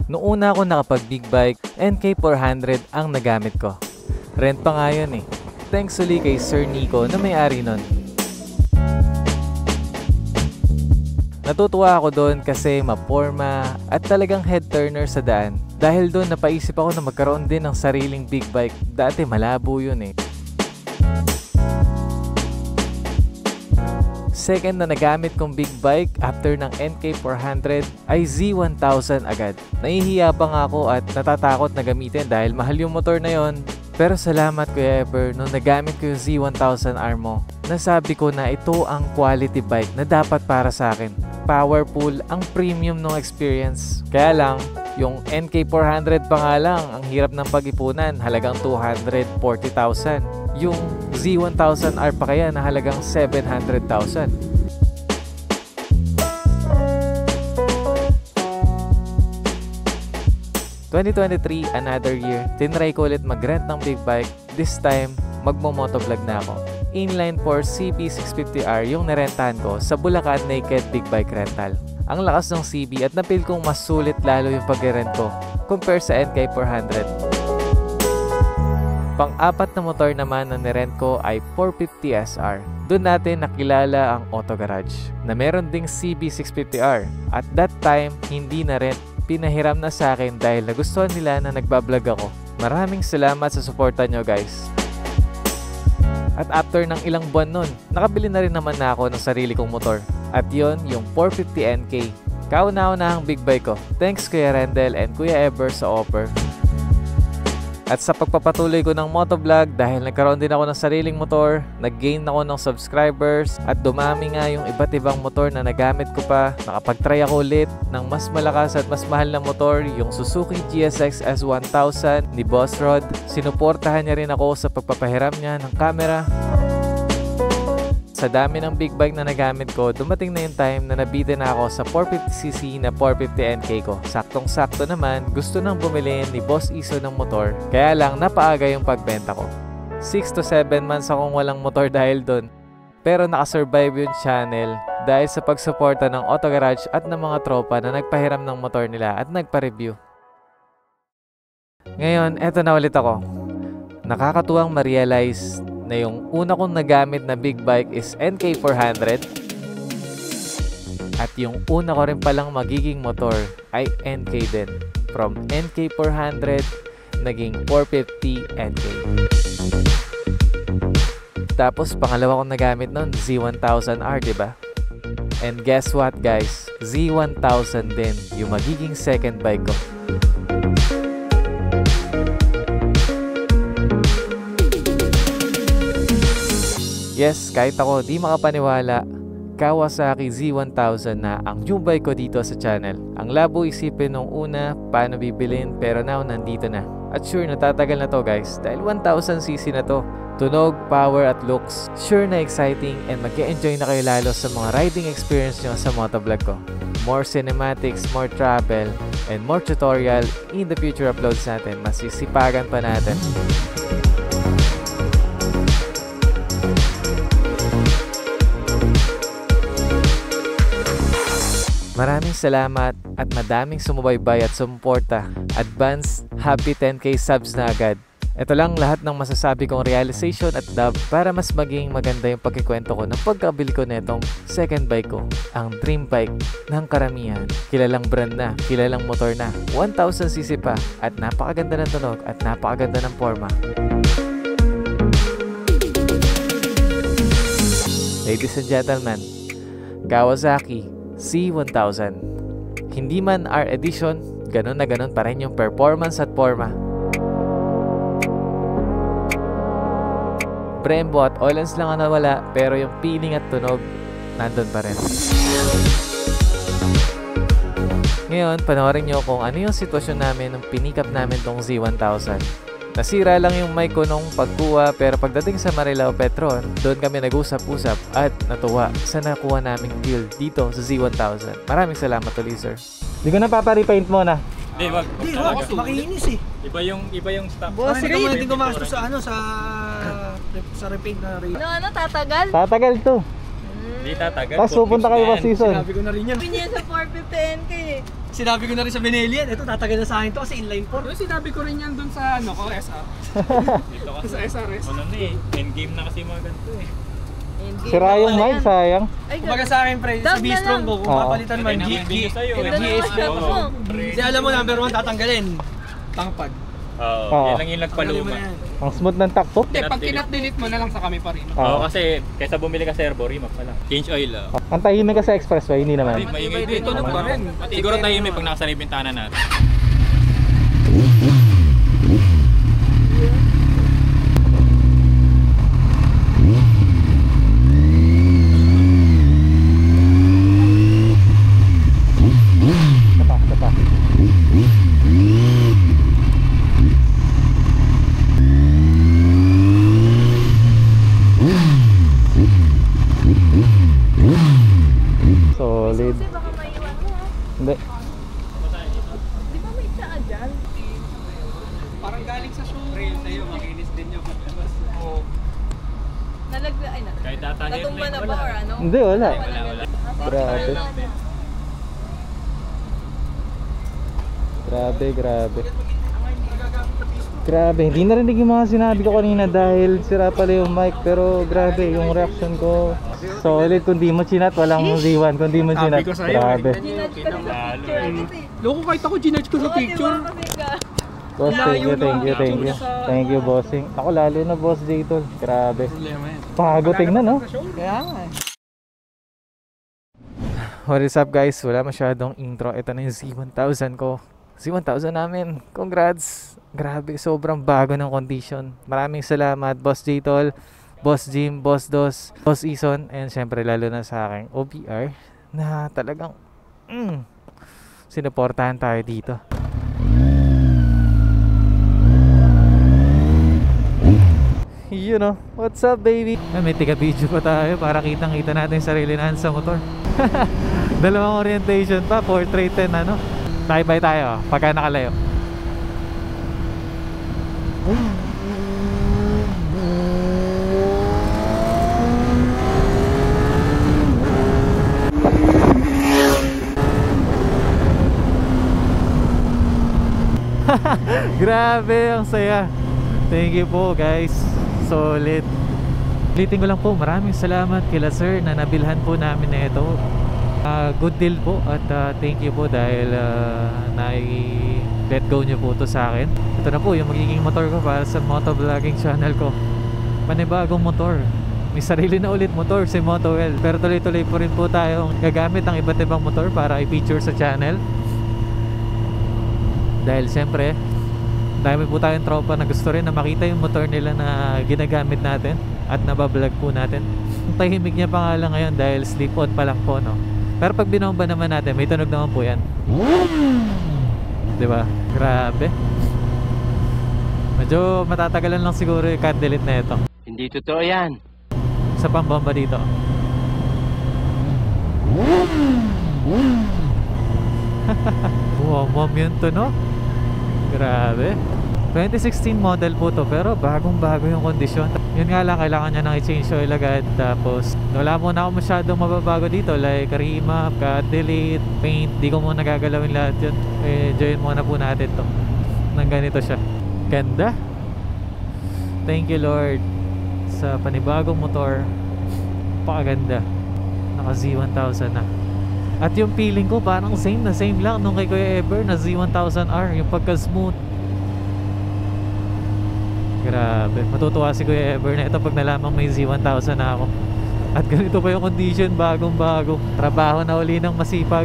Noong una ako nakapag big bike, NK400 ang nagamit ko. Rent pa nga yun eh. Thanks uli kay Sir Nico na may-ari nun. Natutuwa ako doon kasi maporma at talagang head turner sa daan. Dahil doon napaisip ako na magkaroon din ng sariling big bike. Dati malabo yun eh. Second na nagamit kong big bike after ng NK400 ay Z1000 agad. Nahihiya pa nga ako at natatakot na gamitin dahil mahal yung motor na yon. Pero salamat Kuya Ever nung nagamit ko yung Z1000 Armo. Nasabi ko na ito ang quality bike na dapat para sa akin. Powerful, ang premium ng experience. Kaya lang, yung NK400 pa nga lang, ang hirap ng pag-ipunan, halagang 240,000. Yung Z1000R pa kaya na halagang 700,000. Another year, tinry ko ulit mag-rent ng big bike. This time, magmo-motovlog na ako. Inline 4 CB650R yung narentahan ko sa Bulacan Naked Big Bike Rental. Ang lakas ng CB at napil kong mas sulit lalo yung pag-rent ko compare sa NK400. Pang-apat na motor naman na nirent ko ay 450 SR. Doon natin nakilala ang Auto Garage na meron ding CB650R. At that time, hindi na rent, pinahiram na sa akin dahil nagustuhan nila na nagbablog ako. Maraming salamat sa suporta nyo guys. At after ng ilang buwan nun, nakabili na rin naman na ako ng sarili kong motor. At yon yung 450 NK. Kauna-unahang big bike ko. Thanks Kuya Rendel and Kuya Ever sa offer. At sa pagpapatuloy ko ng motovlog, dahil nagkaroon din ako ng sariling motor, nag-gain ako ng subscribers, at dumami nga yung iba't ibang motor na nagamit ko pa. Nakapag-try ako ulit ng mas malakas at mas mahal na motor, yung Suzuki GSX S1000 ni Boss Rod. Sinuportahan niya rin ako sa pagpapahiram niya ng camera. Sa dami ng big bike na nagamit ko, dumating na yung time na nabitin na ako sa 450cc na 450 NK ko. Saktong-sakto naman, gusto nang bumili ni Boss Iso ng motor, kaya lang napaaga yung pagbenta ko. 6 to 7 months akong walang motor dahil doon. Pero nakasurvive yung channel dahil sa pagsuporta ng Auto Garage at ng mga tropa na nagpahiram ng motor nila at nagpa-review. Ngayon, eto na ulit ako. Nakakatuwang ma-realize na yung una kong nagamit na big bike is NK400 at yung una ko rin palang magiging motor ay NK din. From NK400 naging 450 NK. Tapos pangalawa kong nagamit nun Z1000R, diba? And guess what guys, Z1000 din yung magiging second bike ko. Yes, kahit ako di makapaniwala, Kawasaki Z1000 na ang new bike ko dito sa channel. Ang labo isipin nung una, paano bibilin, pero now nandito na. At sure, natatagal na to guys, dahil 1000cc na to. Tunog, power at looks, sure na exciting and mag-e-enjoy na kayo lalo sa mga riding experience nyo sa motovlog ko. More cinematics, more travel, and more tutorial in the future uploads natin. Masisipagan pa natin. Maraming salamat at madaming sumubaybay at sumuporta. Advance, happy 10k subs na agad. Ito lang lahat ng masasabi kong realization at dub para mas maging maganda yung pagkikwento ko ng pagkabili ko netong second bike ko. Ang dream bike ng karamihan. Kilalang brand na, kilalang motor na, 1000cc pa at napakaganda ng tunog at napakaganda ng forma. Ladies and gentlemen, Kawasaki C1000. Hindi man R edition, ganun na ganun pa rin yung performance at forma. Brembo at oilants lang ang nawala, pero yung feeling at tunog nandun pa rin. Ngayon, panoorin nyo kung ano yung sitwasyon namin nung pinikap namin tong Z1000. Nasira lang yung mic ko nung pagkuha, pero pagdating sa Marilao Petron, doon kami nag-usap-usap at natuwa sa nakuha naming deal dito sa Z1000. Maraming salamat ulit, sir. Di ko na paparepaint mo na. Hindi, wag. Makiinis eh. Iba yung stop. Boss, hindi mo natin gumastos sa repaint na rin. Tatagal? Tatagal to. Hindi tatagal. Tapos pupunta kayo pa season. Sinabi ko na rin yan. Pinyan sa 450NK eh. Sinabi ko na rin sa Benelian. Ito tatagal na sa akin to kasi inline 4. Yung sinabi ko rin yan dun sa ano ko, SR. Dito kasi. Sa SRS. Ano na eh. Endgame na kasi mga ganito eh. Sira yung mic, sayang. Ay, Kumbaga sa akin pre, sa Dab na B-Strong lang. ko, kung Oo. papalitan man, Ito yung video sa'yo. Ito na yung GSP. step mo. Kasi alam mo, number 1 tatanggalin. Tangpad. Oo. Oo. Yan lang yung Tanggalin mo nagpaluma. na yan. Ang smooth ng takbo. Hindi, pag kinat-delete mo na lang sa kami pa rin. Oo, kasi kaysa bumili ka servo, remap pa lang. Change oil ah. Ang tahimik ka sa expressway, hindi naman. Maingay din. Tunog pa rin. Siguro tahimik pag nakasarili bintana natin. Isa pa. Solid. Kasi baka maiwan mo ha. Hindi. Di ba may tsaa dyan? Parang galing sa show. Trail sa'yo, makinis din yung paglabas. Oo. Nalagla, ay na. Kahit data Natumba na ba or ano? Hindi, wala. Wala. Grabe. Grabe. Grabe, hindi narinig yung mga sinabi ko kanina dahil sira pala yung mic. Pero grabe, yung reaction ko solid. Kung di mo chinat, walang Z1. Kung di mo chinat, Sabi ko sa'yo, grabe. Ginudge ka sa picture agad eh. Loko kahit ako ginudge ko sa Oo, picture. di ba kasi ka? Boss, thank you. Thank you, bossing. Ako lalo na, boss J-Tol. Grabe. Problema yan. Bago tingnan, no? Kaya nga eh. What is up guys? Wala masyadong intro. Ito na yung Z1000 ko. Z1000 namin. Congrats! Grabe, sobrang bago ng condition. Maraming salamat Boss J-Tol, Boss Jim, Boss Dos, Boss Ison, and syempre lalo na sa aking OBR na talagang sinuportahan tayo dito. You know, what's up baby? May tiga video pa tayo para kitang-kita natin yung sarili natin sa motor. Dalawang orientation pa, portrait and ano. Bye-bye tayo pagka nakalayo. Grabe, ang saya. Thank you po guys. Solid. Ulitin ko lang po, maraming salamat kila sir na nabilhan po namin na ito. Good deal po at thank you po dahil let go nyo po to sa akin. Ito na po yung magiging motor ko para sa motovlogging channel ko. Panibagong motor. May sarili na ulit motor si Motowell. Pero tuloy-tuloy po rin po tayo gagamit ang iba't ibang motor para i-feature sa channel. Dahil siyempre dami po tayong tropa na gusto rin na makita yung motor nila na ginagamit natin at nabablog po natin. Ang tahimik niya pa nga lang ngayon dahil sleep on pa lang po, no? Pero pag binomba naman natin, may tunog naman po yan. Diba? Grabe. Medyo matatagalan lang siguro yung cut delete na ito. Hindi totoo yan. Sa pambomba dito. Wow, mom yun to, no? Grabe. 2016 model po to pero bagong bago yung kondisyon. Yun nga lang, kailangan niya nang i-change oil agad. Tapos wala muna ako masyadong mababago dito like remap, cut, delete, paint. Di ko muna gagalawin lahat yun. Enjoyin muna po natin to nang ganito siya. Ganda. Thank you Lord sa panibagong motor. Pakaganda. Naka Z1000 na. At yung feeling ko parang same lang nung kay Kuya Ever na Z1000R. Yung pagka smooth. Grabe, matutuwa si Kuya Ever na ito pag nalamang may Z1000 na ako. At ganito pa yung condition, bagong bago. Trabaho na uli ng masipag.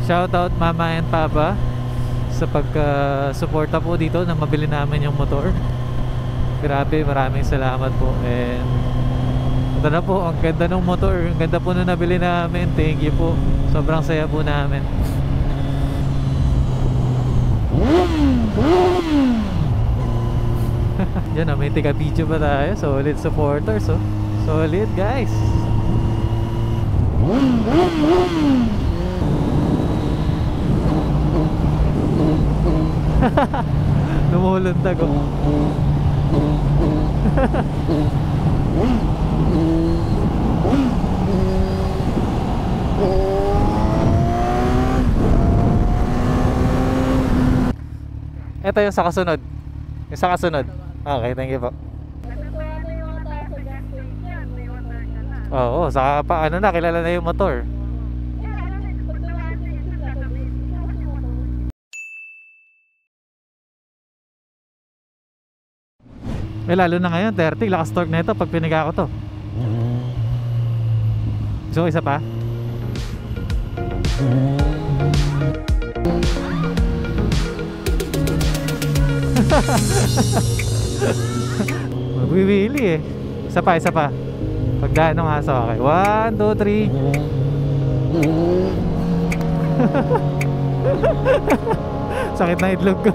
Shoutout Mama and Papa sa pagka-suporta po dito na mabili namin yung motor. Grabe, maraming salamat po. And ito na po, ang ganda ng motor. Ang ganda po na nabili namin. Thank you po. Sobrang saya po namin. Yan, may tiga video pa tayo. Solid supporters, oh. Solid guys. Lumulundag, oh. Ito yung sa kasunod. Yung sa kasunod. Okay, thank you po. Oo, saka pa ano na, kilala na yung motor. Lalo na ngayon, 30, lakas torque na ito pag piniga ko to. So, isa pa. Magwiwili eh. Isa pa, isa pa. Pagdaan ng aso, okay. 1, 2, 3. Sakit na itlog ko.